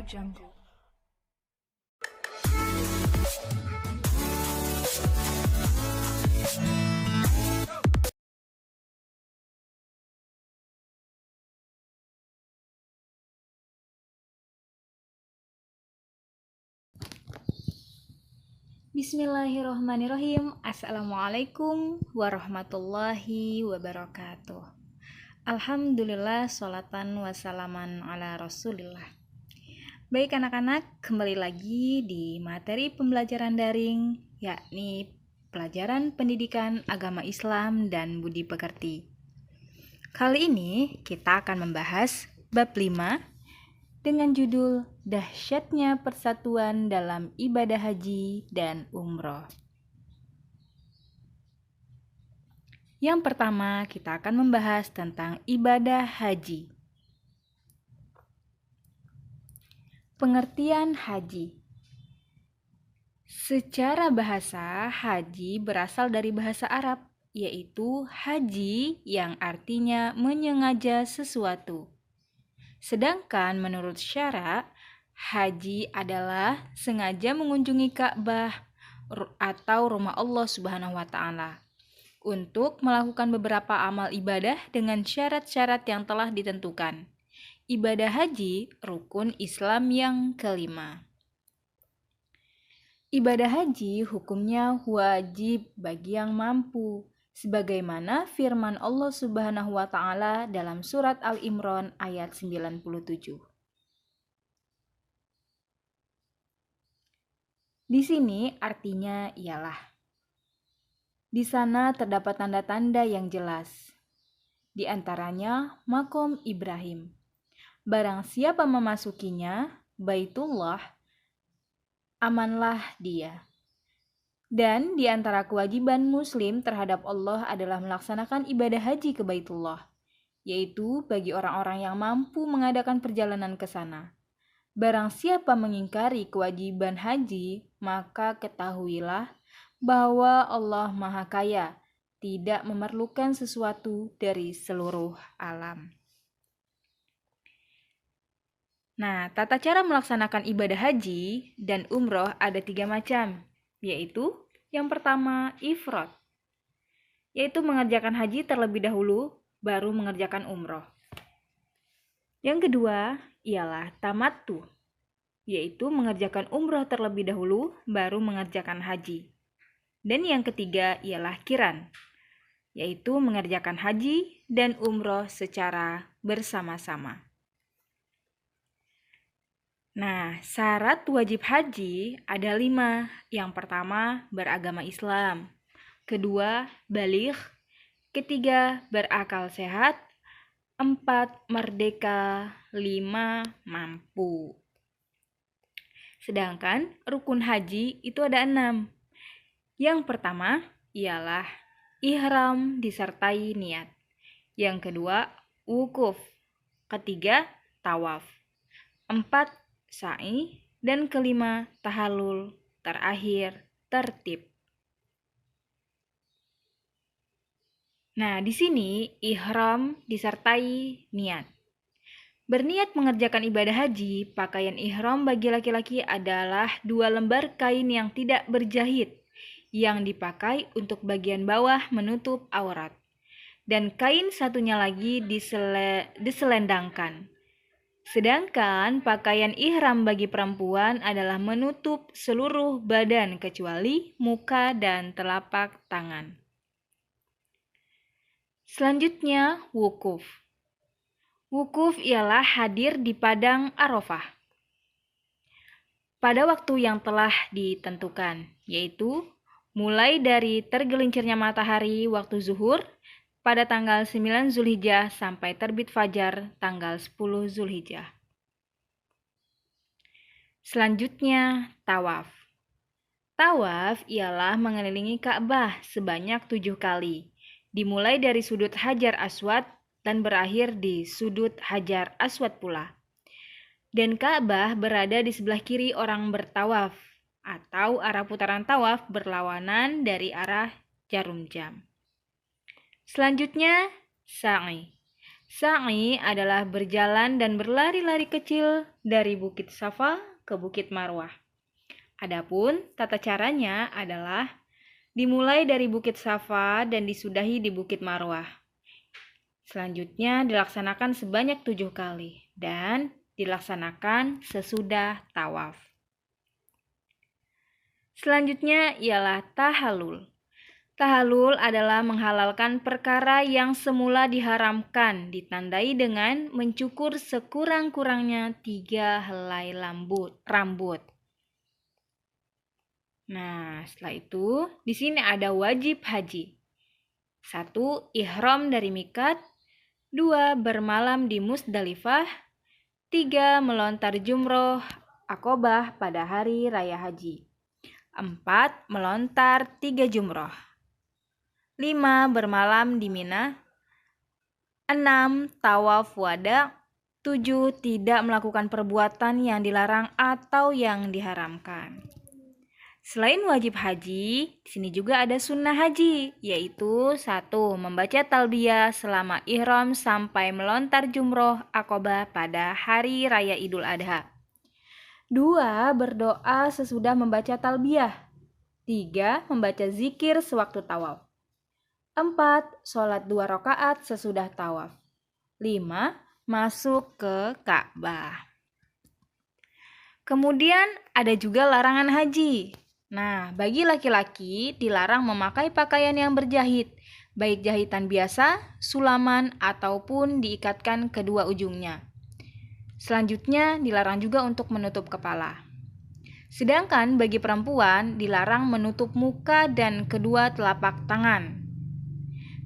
Jungle. Bismillahirrohmanirrohim. Assalamualaikum warahmatullahi wabarakatuh. Alhamdulillah, sholatan wassalaman ala rasulillah. Baik anak-anak, kembali lagi di materi pembelajaran daring, yakni pelajaran pendidikan agama Islam dan budi pekerti. Kali ini kita akan membahas bab 5 dengan judul Dahsyatnya Persatuan dalam Ibadah Haji dan Umroh. Yang pertama, kita akan membahas tentang ibadah haji. Pengertian haji. Secara bahasa, haji berasal dari bahasa Arab, yaitu haji yang artinya menyengaja sesuatu. Sedangkan menurut syara, haji adalah sengaja mengunjungi Ka'bah atau rumah Allah Subhanahu wa Ta'ala untuk melakukan beberapa amal ibadah dengan syarat-syarat yang telah ditentukan. Ibadah haji rukun Islam yang kelima. Ibadah haji hukumnya wajib bagi yang mampu, sebagaimana firman Allah Subhanahu wa Ta'ala dalam surat Al-Imran ayat 97. Di sini artinya ialah, di sana terdapat tanda-tanda yang jelas, di antaranya Maqam Ibrahim. Barang siapa memasukinya, Baitullah, amanlah dia. Dan di antara kewajiban muslim terhadap Allah adalah melaksanakan ibadah haji ke Baitullah, yaitu bagi orang-orang yang mampu mengadakan perjalanan ke sana. Barang siapa mengingkari kewajiban haji, maka ketahuilah bahwa Allah Maha Kaya, tidak memerlukan sesuatu dari seluruh alam. Nah, tata cara melaksanakan ibadah haji dan umroh ada 3 macam, yaitu yang pertama ifrad, yaitu mengerjakan haji terlebih dahulu, baru mengerjakan umroh. Yang kedua ialah tamattu, yaitu mengerjakan umroh terlebih dahulu, baru mengerjakan haji. Dan yang ketiga ialah qiran, yaitu mengerjakan haji dan umroh secara bersama-sama. Nah, syarat wajib haji ada 5. Yang pertama, beragama Islam. Kedua, baligh. Ketiga, berakal sehat. 4, merdeka. 5, mampu. Sedangkan rukun haji itu ada 6. Yang pertama ialah ihram disertai niat. Yang kedua, wukuf. Ketiga, tawaf. 4, sa'i. Dan kelima, tahallul. Terakhir, tertib. Nah, di sini ihram disertai niat. Berniat mengerjakan ibadah haji, pakaian ihram bagi laki-laki adalah 2 lembar kain yang tidak berjahit, yang dipakai untuk bagian bawah menutup aurat. Dan kain satunya lagi diselendangkan. Sedangkan pakaian ihram bagi perempuan adalah menutup seluruh badan kecuali muka dan telapak tangan. Selanjutnya, wukuf. Wukuf ialah hadir di padang Arafah pada waktu yang telah ditentukan, yaitu mulai dari tergelincirnya matahari waktu zuhur pada tanggal 9 Zulhijjah sampai terbit fajar tanggal 10 Zulhijjah. Selanjutnya, tawaf. Tawaf ialah mengelilingi Ka'bah sebanyak 7 kali, dimulai dari sudut Hajar Aswad dan berakhir di sudut Hajar Aswad pula. Dan Ka'bah berada di sebelah kiri orang bertawaf, atau arah putaran tawaf berlawanan dari arah jarum jam. Selanjutnya, sa'i. Sa'i adalah berjalan dan berlari-lari kecil dari Bukit Safa ke Bukit Marwah. Adapun tata caranya adalah dimulai dari Bukit Safa dan disudahi di Bukit Marwah. Selanjutnya dilaksanakan sebanyak 7 kali dan dilaksanakan sesudah tawaf. Selanjutnya ialah tahallul. Tahallul adalah menghalalkan perkara yang semula diharamkan, ditandai dengan mencukur sekurang-kurangnya 3 helai rambut. Nah, setelah itu di sini ada wajib haji. 1. Ihram dari miqat. 2. Bermalam di Musdalifah. 3. Melontar jumroh Aqobah pada hari raya haji. 4. Melontar 3 jumroh. 5. Bermalam di Mina. 6. Tawaf wada. 7. Tidak melakukan perbuatan yang dilarang atau yang diharamkan. Selain wajib haji, di sini juga ada sunnah haji, yaitu 1. Membaca talbiyah selama ihram sampai melontar jumroh Aqobah pada hari raya Idul Adha. 2. Berdoa sesudah membaca talbiyah. 3. Membaca zikir sewaktu tawaf. 4. Sholat 2 rakaat sesudah tawaf. 5. Masuk ke Ka'bah. Kemudian ada juga larangan haji. Nah, bagi laki-laki dilarang memakai pakaian yang berjahit, baik jahitan biasa, sulaman, ataupun diikatkan kedua ujungnya. Selanjutnya dilarang juga untuk menutup kepala. Sedangkan bagi perempuan dilarang menutup muka dan kedua telapak tangan.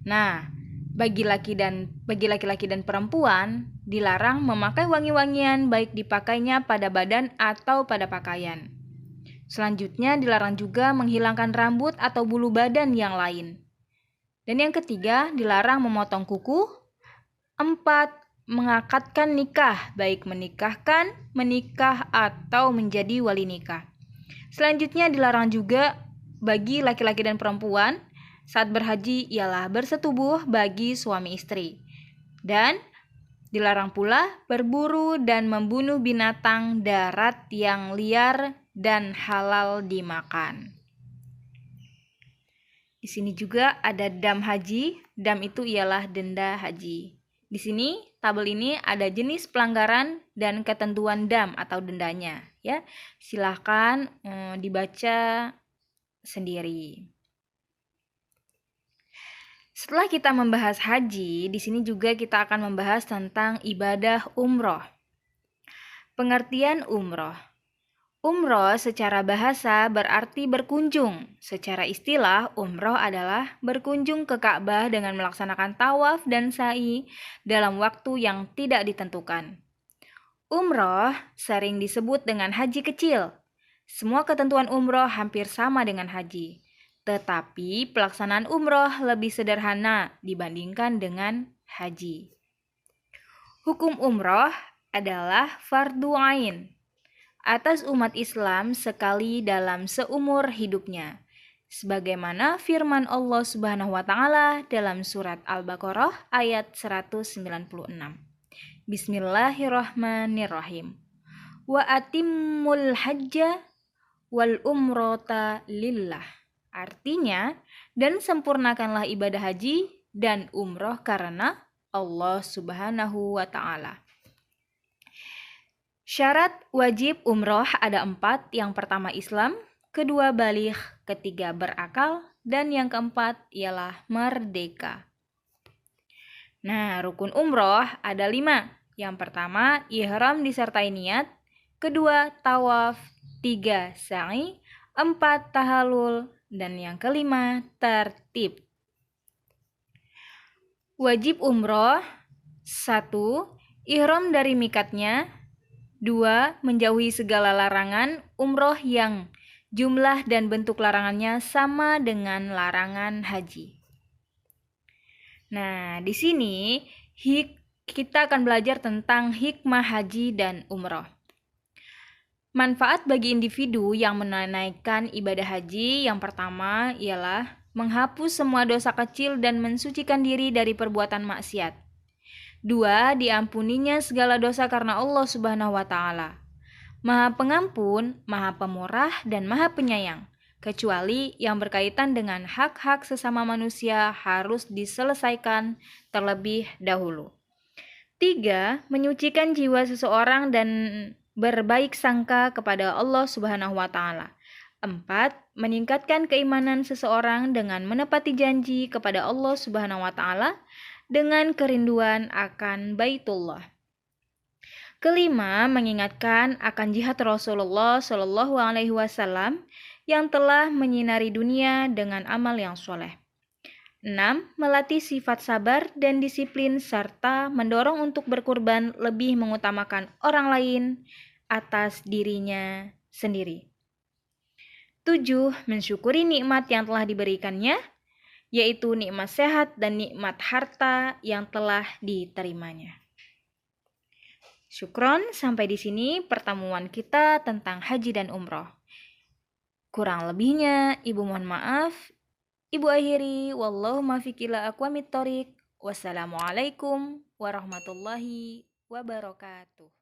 Nah, bagi laki-laki dan perempuan dilarang memakai wangi-wangian baik dipakainya pada badan atau pada pakaian. Selanjutnya dilarang juga menghilangkan rambut atau bulu badan yang lain. Dan yang ketiga, dilarang memotong kuku. 4. Mengakadkan nikah, baik menikahkan, menikah, atau menjadi wali nikah. Selanjutnya dilarang juga bagi laki-laki dan perempuan saat berhaji ialah bersetubuh bagi suami istri. Dan dilarang pula berburu dan membunuh binatang darat yang liar dan halal dimakan. Di sini juga ada dam haji. Dam itu ialah denda haji. Di sini tabel ini ada jenis pelanggaran dan ketentuan dam atau dendanya. Ya, silahkan dibaca sendiri. Setelah kita membahas haji, di sini juga kita akan membahas tentang ibadah umroh. Pengertian umroh. Umroh secara bahasa berarti berkunjung. Secara istilah, umroh adalah berkunjung ke Ka'bah dengan melaksanakan tawaf dan sa'i dalam waktu yang tidak ditentukan. Umroh sering disebut dengan haji kecil. Semua ketentuan umroh hampir sama dengan haji. Tetapi pelaksanaan umroh lebih sederhana dibandingkan dengan haji. Hukum umroh adalah fardu ain atas umat Islam sekali dalam seumur hidupnya. Sebagaimana firman Allah Subhanahu wa taala dalam surat Al-Baqarah ayat 196. Bismillahirrahmanirrahim. Wa atimmul hajja wal umrata lillah. Artinya, dan sempurnakanlah ibadah haji dan umroh karena Allah Subhanahu wa taala. Syarat wajib umroh ada 4. Yang pertama Islam, kedua baligh, ketiga berakal, dan yang keempat ialah merdeka. Nah, rukun umroh ada 5. Yang pertama ihram disertai niat, kedua tawaf, 3 sa'i, 4 tahallul, dan yang kelima tertib. Wajib umroh 1. Ihram dari mikatnya. 2. Menjauhi segala larangan umroh yang jumlah dan bentuk larangannya sama dengan larangan haji. Nah, di sini kita akan belajar tentang hikmah haji dan umroh. Manfaat bagi individu yang menunaikan ibadah haji yang pertama ialah menghapus semua dosa kecil dan mensucikan diri dari perbuatan maksiat. 2. Diampuninya segala dosa karena Allah Subhanahu wa Ta'ala. Maha Pengampun, Maha Pemurah, dan Maha Penyayang. Kecuali yang berkaitan dengan hak-hak sesama manusia harus diselesaikan terlebih dahulu. 3. Menyucikan jiwa seseorang dan berbaik sangka kepada Allah Subhanahu wa Ta'ala. 4. Meningkatkan keimanan seseorang dengan menepati janji kepada Allah Subhanahu wa Ta'ala dengan kerinduan akan Baitullah. 5. Mengingatkan akan jihad Rasulullah Shallallahu Alaihi Wasallam yang telah menyinari dunia dengan amal yang soleh. 6. Melatih sifat sabar dan disiplin serta mendorong untuk berkurban lebih mengutamakan orang lain atas dirinya sendiri. 7. Mensyukuri nikmat yang telah diberikannya, yaitu nikmat sehat dan nikmat harta yang telah diterimanya. Syukron, sampai di sini pertemuan kita tentang haji dan umroh. Kurang lebihnya, Ibu mohon maaf. Ibu akhiri, wallahu muwaffiq ila aqwamit thoriq. Wassalamualaikum warahmatullahi wabarakatuh.